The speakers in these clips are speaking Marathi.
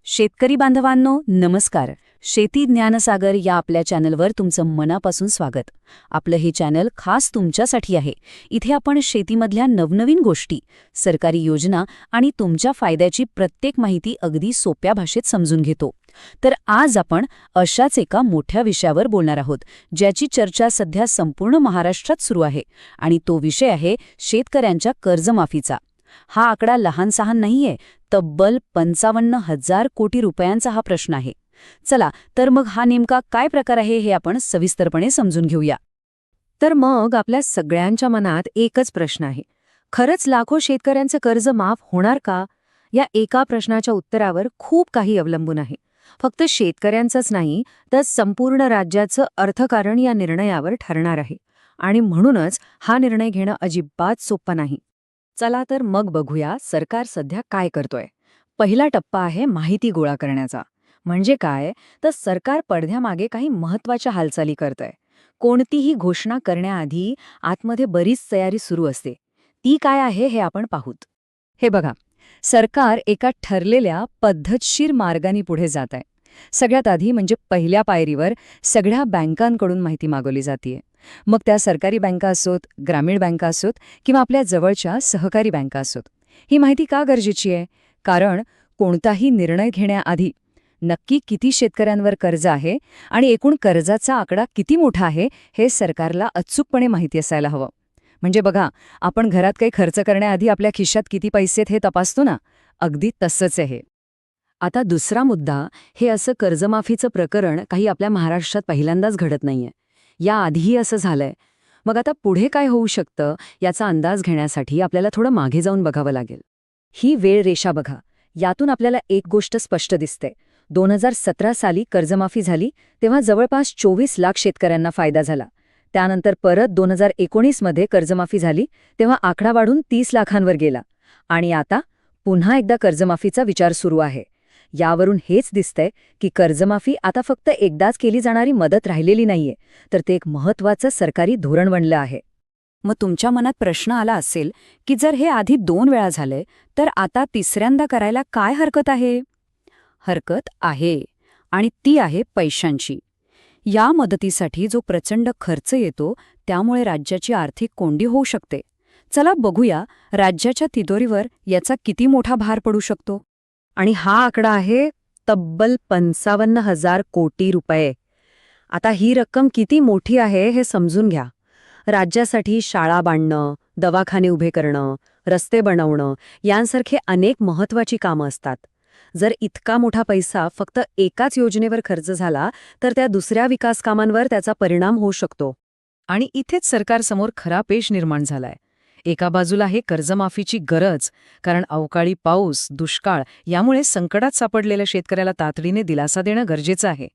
शेतकरी बांधवांनो नमस्कार. शेती ज्ञानसागर या आपल्या चॅनलवर तुमचं मनापासून स्वागत. आपलं हे चॅनल खास तुमच्यासाठी आहे. इथे आपण शेतीमधल्या नवनवीन गोष्टी, सरकारी योजना आणि तुमच्या फायद्याची प्रत्येक माहिती अगदी सोप्या भाषेत समजून घेतो. तर आज आपण अशाच एका मोठ्या विषयावर बोलणार आहोत, ज्याची चर्चा सध्या संपूर्ण महाराष्ट्रात सुरू आहे. आणि तो विषय आहे शेतकऱ्यांच्या कर्जमाफीचा. हा आकडा लहानसहान नाहीये, तब्बल 55,000 कोटी रुपयांचा हा प्रश्न आहे. चला तर मग हा नेमका काय प्रकार आहे हे आपण सविस्तरपणे समजून घेऊया. तर मग आपल्या सगळ्यांच्या मनात एकच प्रश्न आहे, खरंच लाखो शेतकऱ्यांचं कर्ज माफ होणार का? या एका प्रश्नाच्या उत्तरावर खूप काही अवलंबून आहे. फक्त शेतकऱ्यांचंच नाही, तर संपूर्ण राज्याचं अर्थकारण या निर्णयावर ठरणार आहे. आणि म्हणूनच हा निर्णय घेणं अजिबात सोपं नाही. चला तर मग बघूया सरकार सध्या काय करतोय. पहिला टप्पा आहे माहिती गोळा करण्याचा. म्हणजे काय, तर सरकार पडद्यामागे काही महत्त्वाच्या हालचाली करतंय. कोणतीही घोषणा करण्याआधी आतमध्ये बरीच तयारी सुरू असते. ती काय आहे हे आपण पाहूत. हे बघा, सरकार एका ठरलेल्या पद्धतशीर मार्गाने पुढे जात आहे. सगळ्यात आधी म्हणजे पहिल्या पायरीवर सगळ्या बँकांकडून माहिती मागवली जाते. मग त्या सरकारी बँका असोत, ग्रामीण बँका असोत किंवा आपल्या जवळच्या सहकारी बँका असोत. ही माहिती का गरजेची आहे? कारण कोणताही निर्णय घेण्याआधी नक्की किती शेतकऱ्यांवर कर्ज आहे आणि एकूण कर्जाचा आकडा किती मोठा आहे हे सरकारला अचूकपणे माहिती असायला हवं. म्हणजे बघा, आपण घरात काही खर्च करण्याआधी आपल्या खिशात किती पैसे आहेत हे तपासतो ना, अगदी तसंच आहे. आता दुसरा मुद्दा, हे असं कर्जमाफीचं प्रकरण काही आपल्या महाराष्ट्रात पहिल्यांदाच घडत नाहीये. याआधीही असं झालंय. मग आता पुढे काय होऊ शकतं याचा अंदाज घेण्यासाठी आपल्याला थोडं मागे जाऊन बघावं लागेल. ही वेळ रेषा बघा, यातून आपल्याला एक गोष्ट स्पष्ट दिसते. 2017 साली कर्जमाफी झाली तेव्हा जवळपास 24 लाख शेतकऱ्यांना फायदा झाला. त्यानंतर परत 2019 मध्ये कर्जमाफी झाली तेव्हा आकडा वाढून 30 लाखांवर गेला. आणि आता पुन्हा एकदा कर्जमाफीचा विचार सुरू आहे. यावरून हेच दिसतंय की कर्जमाफी आता फक्त एकदाच केली जाणारी मदत राहिलेली नाहीये, तर ते एक महत्त्वाचं सरकारी धोरण बनलं आहे. मग तुमच्या मनात प्रश्न आला असेल की जर हे आधी 2 वेळा झालंय, तर आता तिसऱ्यांदा करायला काय हरकत आहे? हरकत आहे, आणि ती आहे पैशांची. या मदतीसाठी जो प्रचंड खर्च येतो त्यामुळे राज्याची आर्थिक कोंडी होऊ शकते. चला बघूया राज्याच्या तिजोरीवर याचा किती मोठा भार पडू शकतो. आणि हा आकडा आहे तब्बल 55,000 कोटी रुपये. आता ही रक्कम किती मोठी आहे हे समजून घ्या. राज्यासाठी शाळा बांधणं, दवाखाने उभे करणं, रस्ते बनवणं यांसारखे अनेक महत्त्वाची कामं असतात. जर इतका मोठा पैसा फक्त एकाच योजनेवर खर्च झाला तर त्या दुसऱ्या विकास कामांवर त्याचा परिणाम होऊ शकतो. आणि इथेच सरकारसमोर खरा पेच निर्माण झालाय. एका बाजूला आहे कर्जमाफीची गरज, कारण अवकाळी पाऊस, दुष्काळ यामुळे संकटात सापडलेल्या शेतकऱ्याला तातडीने दिलासा देणं गरजेचं आहे.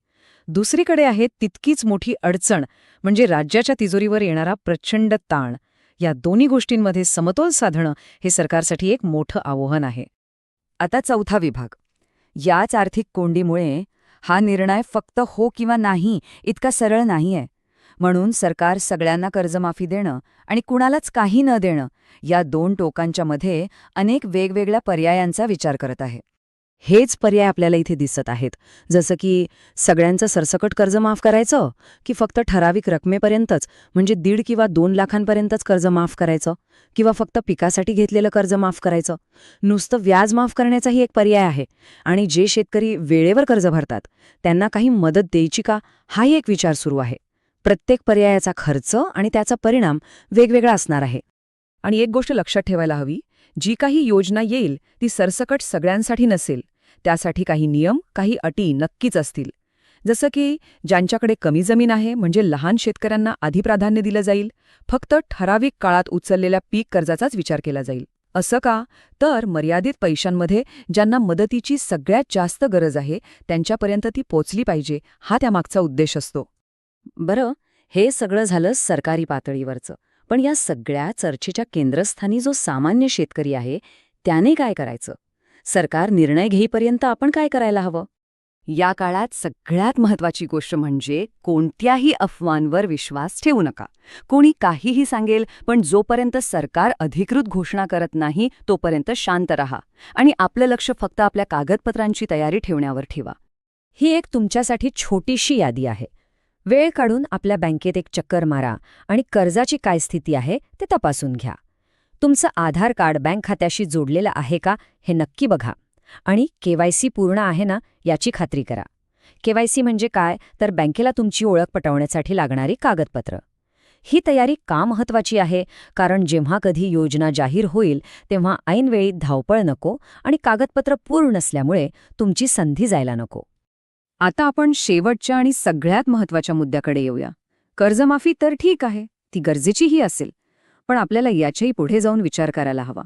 दुसरीकडे आहे तितकीच मोठी अडचण, म्हणजे राज्याच्या तिजोरीवर येणारा प्रचंड ताण. या दोन्ही गोष्टींमध्ये समतोल साधणं हे सरकारसाठी एक मोठं आव्हान आहे. आता चौथा विभाग. याच आर्थिक कोंडीमुळे हा निर्णय फक्त हो किंवा नाही इतका सरळ नाहीये. म्हणून सरकार सगळ्यांना कर्जमाफी देणं आणि कुणालाच काही न देणं या 2 टोकांच्या मध्ये अनेक वेगवेगळ्या पर्यायांचा विचार करत आहे. हेच पर्याय आपल्याला इथे दिसत आहेत, जसं की सगळ्यांचं सरसकट कर्ज माफ करायचं, की फक्त ठराविक रकमेपर्यंतच म्हणजे 1.5 किंवा 2 लाखांपर्यंतच कर्ज माफ करायचं, किंवा फक्त पिकासाठी घेतलेलं कर्ज माफ करायचं. नुसतं व्याज माफ करण्याचाही एक पर्याय आहे. आणि जे शेतकरी वेळेवर कर्ज भरतात त्यांना काही मदत द्यायची का, हाही एक विचार सुरू आहे. प्रत्येक पर्यायाचा खर्च आणि त्याचा परिणाम वेगवेगळा असणार आहे. आणि एक गोष्ट लक्षात ठेवायला हवी, जी काही योजना येईल ती सरसकट सगळ्यांसाठी नसेल. त्यासाठी काही नियम, काही अटी नक्कीच असतील. जसं की ज्यांच्याकडे कमी जमीन आहे म्हणजे लहान शेतकऱ्यांना आधी प्राधान्य दिलं जाईल, फक्त ठराविक काळात उचललेल्या पीक कर्जाचाच विचार केला जाईल. असं का? तर मर्यादित पैशांमध्ये ज्यांना मदतीची सगळ्यात जास्त गरज आहे त्यांच्यापर्यंत ती पोचली पाहिजे, हा त्यामागचा उद्देश असतो. बरं, हे सगळं झालं सरकारी पातळीवरचं. पण या सगळ्या चर्चेच्या केंद्रस्थानी जो सामान्य शेतकरी आहे त्याने काय करायचं? सरकार निर्णय घेईपर्यंत आपण काय करायला हवं? या काळात सगळ्यात महत्वाची गोष्ट म्हणजे कोणत्याही अफवांवर विश्वास ठेवू नका. कोणी काहीही सांगेल, पण जोपर्यंत सरकार अधिकृत घोषणा करत नाही तोपर्यंत शांत रहा आणि आपलं लक्ष फक्त आपल्या कागदपत्रांची तयारी ठेवण्यावर ठेवा. ही एक तुमच्यासाठी छोटीशी यादी आहे. वेळ काढून आपल्या बँकेत एक चक्कर मारा आणि कर्जाची काय स्थिती आहे ते तपासून घ्या. तुमचं आधार कार्ड बँक खात्याशी जोडलेलं आहे का हे नक्की बघा. आणि KYC पूर्ण आहे ना याची खात्री करा. KYC म्हणजे काय, तर बँकेला तुमची ओळख पटवण्यासाठी लागणारी कागदपत्र. ही तयारी का महत्वाची आहे, कारण जेव्हा कधी योजना जाहीर होईल तेव्हा ऐनवेळी धावपळ नको आणि कागदपत्र पूर्ण नसल्यामुळे तुमची संधी जायला नको. आता आपण शेवटच्या आणि सगळ्यात महत्वाच्या मुद्द्याकडे येऊया. कर्जमाफी तर ठीक आहे, ती गरजेचीही असेल, पण आपल्याला याच्याही पुढे जाऊन विचार करायला हवा.